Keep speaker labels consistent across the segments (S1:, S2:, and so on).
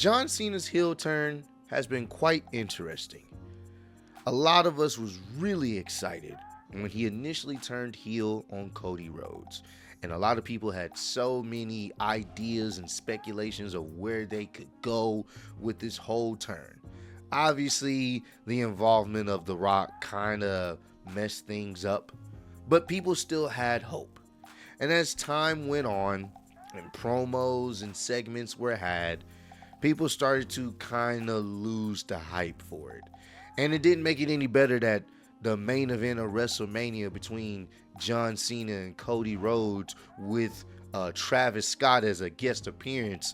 S1: John Cena's heel turn has been quite interesting. A lot of us was really excited when he initially turned heel on Cody Rhodes. And a lot of people had so many ideas and speculations of where they could go with this whole turn. Obviously, the involvement of The Rock kind of messed things up, but people still had hope. And as time went on and promos and segments were had, people started to kind of lose the hype for it. And it didn't make it any better that the main event of WrestleMania between John Cena and Cody Rhodes with Travis Scott as a guest appearance,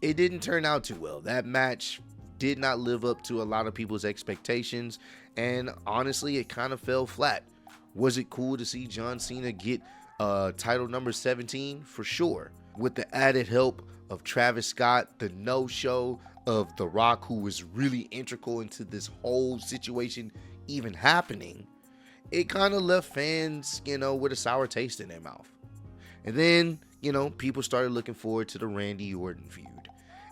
S1: it didn't turn out too well. That match did not live up to a lot of people's expectations, and honestly, it kind of fell flat. Was it cool to see John Cena get title number 17? For sure. With the added help of Travis Scott, the no-show of The Rock, who was really integral into this whole situation even happening, it kind of left fans, with a sour taste in their mouth. And then, people started looking forward to the Randy Orton feud.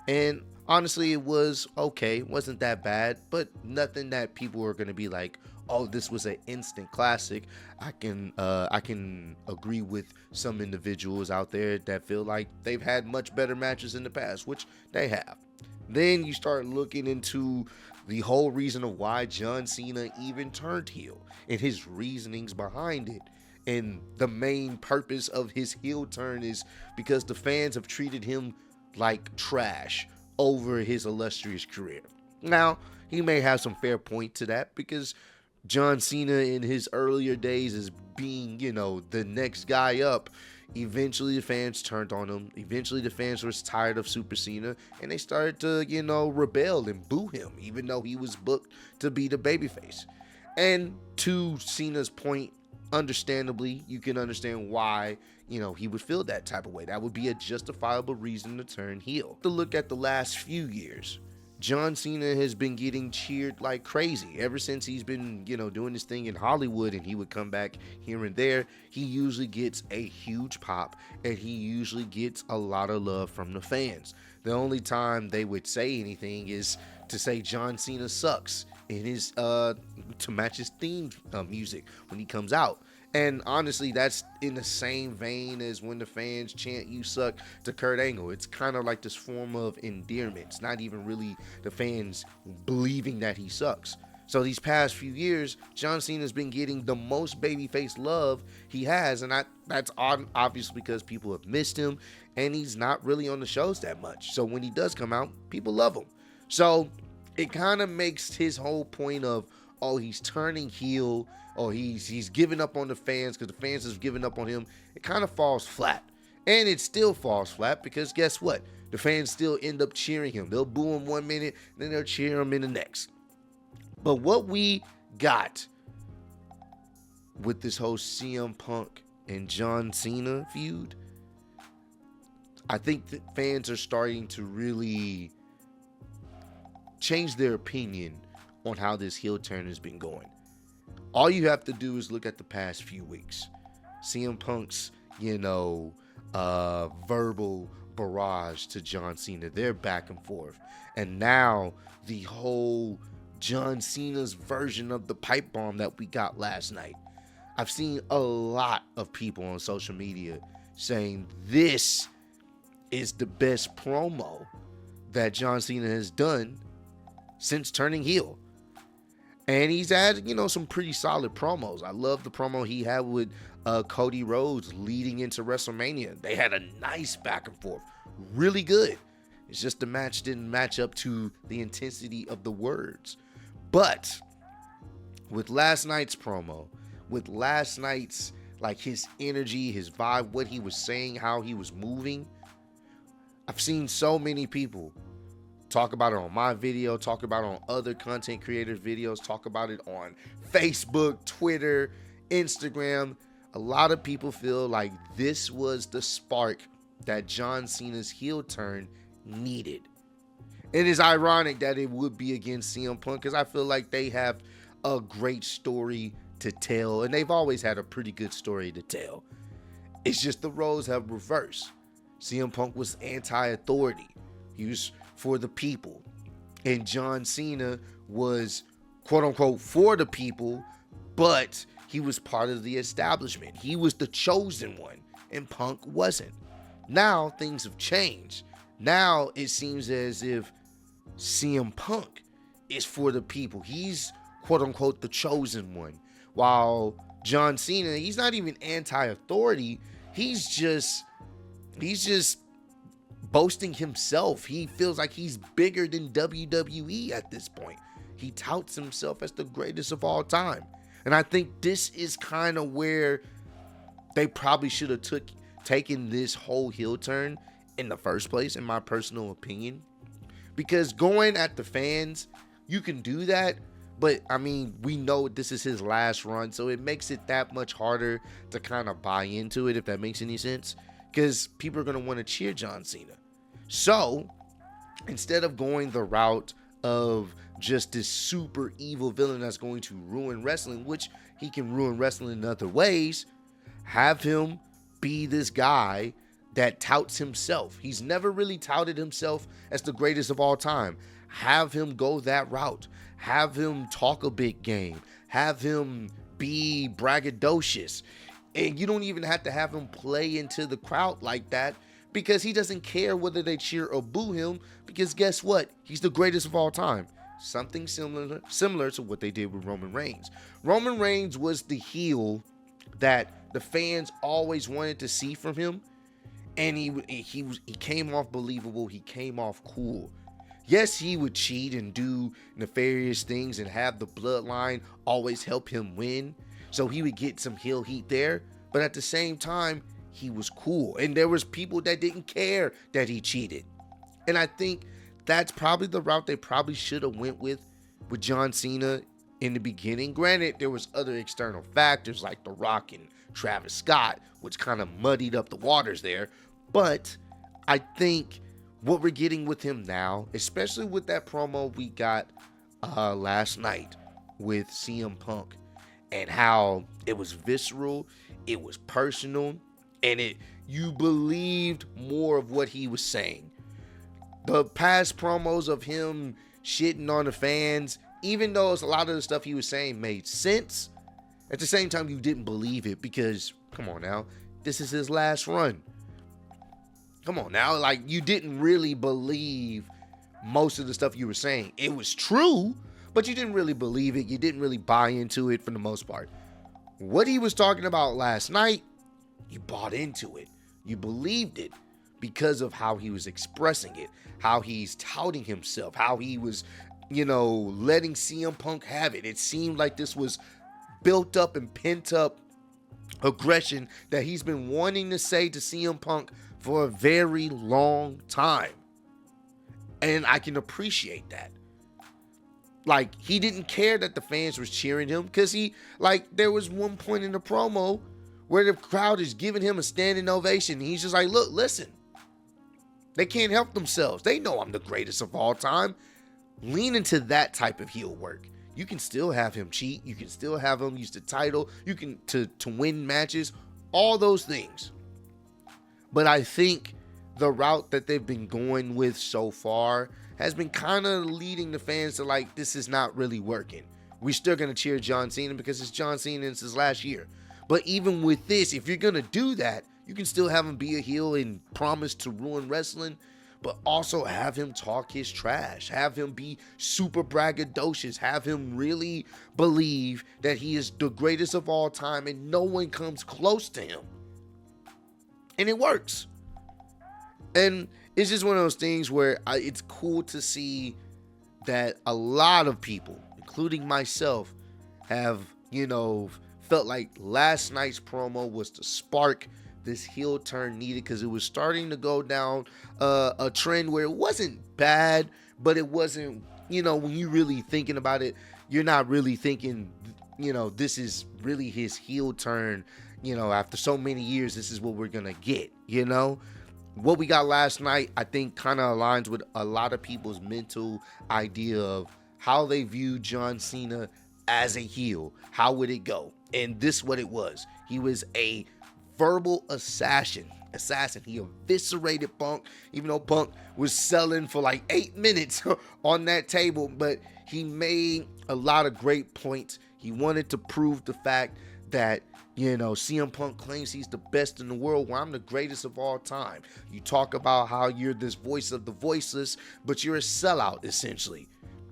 S1: And honestly, it was okay. It wasn't that bad, but nothing that people were going to be like, oh, this was an instant classic. I can agree with some individuals out there that feel like they've had much better matches in the past, which they have. Then you start looking into the whole reason of why John Cena even turned heel and his reasonings behind it. And the main purpose of his heel turn is because the fans have treated him like trash over his illustrious career. Now, he may have some fair point to that, because John Cena in his earlier days as being, the next guy up, eventually the fans turned on him. Eventually the fans were tired of Super Cena, and they started to, rebel and boo him, even though he was booked to be the babyface. And to Cena's point, understandably, you can understand why, he would feel that type of way. That would be a justifiable reason to turn heel. To look at the last few years, John Cena has been getting cheered like crazy. Ever since he's been, doing this thing in Hollywood and he would come back here and there, he usually gets a huge pop and he usually gets a lot of love from the fans. The only time they would say anything is to say John Cena sucks in his, to match his theme music when he comes out. And honestly, that's in the same vein as when the fans chant "you suck" to Kurt Angle. It's kind of like this form of endearment. It's not even really the fans believing that he sucks. So these past few years, John Cena's been getting the most babyface love he has, and that's obviously because people have missed him, and he's not really on the shows that much. So when he does come out, people love him. So it kind of makes his whole point of, oh, he's turning heel, or he's giving up on the fans because the fans have given up on him, it kind of falls flat. And it still falls flat because guess what? The fans still end up cheering him. They'll boo him 1 minute, then they'll cheer him in the next. But what we got with this whole CM Punk and John Cena feud, I think that fans are starting to really change their opinion on how this heel turn has been going. All you have to do is look at the past few weeks. CM Punk's, verbal barrage to John Cena. They're back and forth. And now the whole John Cena's version of the pipe bomb that we got last night. I've seen a lot of people on social media saying this is the best promo that John Cena has done since turning heel. And he's had, some pretty solid promos. I love the promo he had with Cody Rhodes leading into WrestleMania. They had a nice back and forth. Really good. It's just the match didn't match up to the intensity of the words. But with last night's promo, with last night's, his energy, his vibe, what he was saying, how he was moving, I've seen so many people talk about it on my video, talk about it on other content creators' videos, talk about it on Facebook, Twitter, Instagram. A lot of people feel like this was the spark that John Cena's heel turn needed. It is ironic that it would be against CM Punk because I feel like they have a great story to tell, and they've always had a pretty good story to tell. It's just the roles have reversed. CM Punk was anti-authority. He was for the people. And John Cena was, quote unquote, for the people, but he was part of the establishment. He was the chosen one, and Punk wasn't. Now things have changed. Now it seems as if CM Punk is for the people. He's, quote unquote, the chosen one. While John Cena, he's not even anti-authority. He's just boasting himself. He feels like he's bigger than WWE at this point. He touts himself as the greatest of all time. And I think this is kind of where they probably should have taken this whole heel turn in the first place, in my personal opinion. Because going at the fans, you can do that, but I mean, we know this is his last run, so it makes it that much harder to kind of buy into it, if that makes any sense. Because people are going to want to cheer John Cena. So, instead of going the route of just this super evil villain that's going to ruin wrestling, which he can ruin wrestling in other ways, have him be this guy that touts himself. He's never really touted himself as the greatest of all time. Have him go that route. Have him talk a big game. Have him be braggadocious. And you don't even have to have him play into the crowd like that, because he doesn't care whether they cheer or boo him, because guess what? He's the greatest of all time. Something similar to what they did with Roman Reigns. Roman Reigns was the heel that the fans always wanted to see from him, and he came off believable. He came off cool. Yes, he would cheat and do nefarious things and have the bloodline always help him win, so he would get some heel heat there. But at the same time, he was cool, and there was people that didn't care that he cheated. And I think that's probably the route they probably should have went with John Cena in the beginning. Granted, there was other external factors like The Rock and Travis Scott, which kind of muddied up the waters there. But I think what we're getting with him now, especially with that promo we got last night with CM Punk, and how it was visceral, it was personal, and you believed more of what he was saying. The past promos of him shitting on the fans, even though a lot of the stuff he was saying made sense, at the same time you didn't believe it, because come on now, this is his last run. Come on now, like, you didn't really believe most of the stuff you were saying. It was true, but you didn't really believe it. You didn't really buy into it for the most part. What he was talking about last night, you bought into it. You believed it because of how he was expressing it, how he's touting himself, how he was, letting CM Punk have it. It seemed like this was built up and pent up aggression that he's been wanting to say to CM Punk for a very long time. And I can appreciate that. Like, he didn't care that the fans was cheering him, because there was one point in the promo where the crowd is giving him a standing ovation. And he's just like, look, listen, they can't help themselves. They know I'm the greatest of all time. Lean into that type of heel work. You can still have him cheat. You can still have him use the title. You can to win matches, all those things. But I think the route that they've been going with so far has been kind of leading the fans to like, this is not really working. We're still going to cheer John Cena because it's John Cena and it's his last year. But even with this, if you're going to do that, you can still have him be a heel and promise to ruin wrestling, but also have him talk his trash. Have him be super braggadocious. Have him really believe that he is the greatest of all time and no one comes close to him. And it works. And it's just one of those things where it's cool to see that a lot of people, including myself, have, felt like last night's promo was the spark this heel turn needed, because it was starting to go down a trend where it wasn't bad, but it wasn't, when you really thinking about it, you're not really thinking, this is really his heel turn, after so many years, this is what we're gonna get, What we got last night, I think, kind of aligns with a lot of people's mental idea of how they view John Cena as a heel. How would it go? And this is what it was. He was a verbal assassin. He eviscerated Punk, even though Punk was selling for like 8 minutes on that table. But he made a lot of great points. He wanted to prove the fact that, CM Punk claims he's the best in the world. Well, I'm the greatest of all time. You talk about how you're this voice of the voiceless, but you're a sellout, essentially.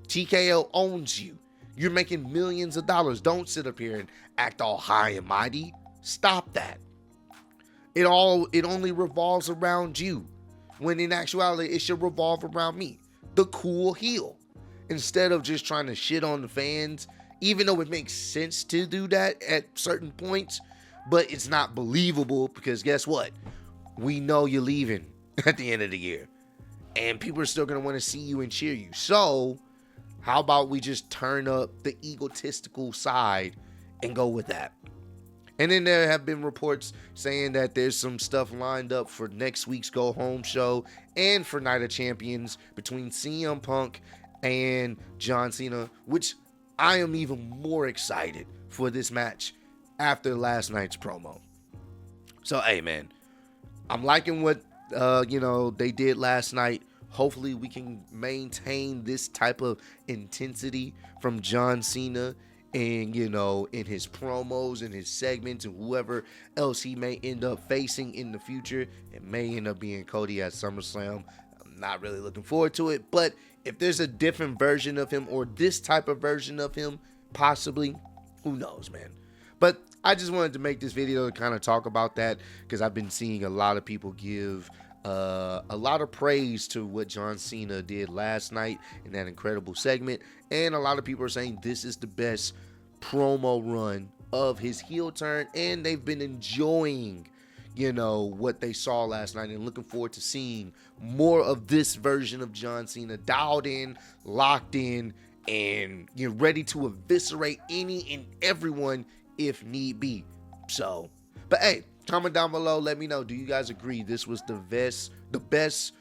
S1: TKO owns you. You're making millions of dollars. Don't sit up here and act all high and mighty. Stop that. It only revolves around you, when in actuality it should revolve around me, the cool heel. Instead of just trying to shit on the fans, even though it makes sense to do that at certain points, but it's not believable because guess what? We know you're leaving at the end of the year, and people are still going to want to see you and cheer you. So how about we just turn up the egotistical side and go with that? And then there have been reports saying that there's some stuff lined up for next week's Go Home show and for Night of Champions between CM Punk and John Cena, which I am even more excited for this match after last night's promo. So, hey, man, I'm liking what, they did last night. Hopefully we can maintain this type of intensity from John Cena and, in his promos and his segments and whoever else he may end up facing in the future. It may end up being Cody at SummerSlam. I'm not really looking forward to it, but if there's a different version of him or this type of version of him, possibly, who knows, man. But I just wanted to make this video to kind of talk about that because I've been seeing a lot of people give a lot of praise to what John Cena did last night in that incredible segment, and a lot of people are saying this is the best promo run of his heel turn, and they've been enjoying what they saw last night and looking forward to seeing more of this version of John Cena, dialed in, locked in, and ready to eviscerate any and everyone if need be. So, but hey, comment down below, let me know, do you guys agree this was the best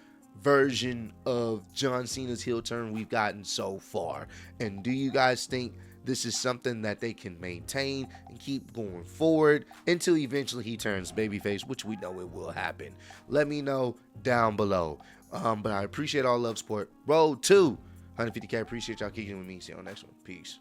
S1: version of John Cena's heel turn we've gotten so far? And do you guys think this is something that they can maintain and keep going forward until eventually he turns babyface, which we know it will happen? Let me know down below. But I appreciate all love, support. Road to 150K. Appreciate y'all kicking with me. See you on the next one. Peace.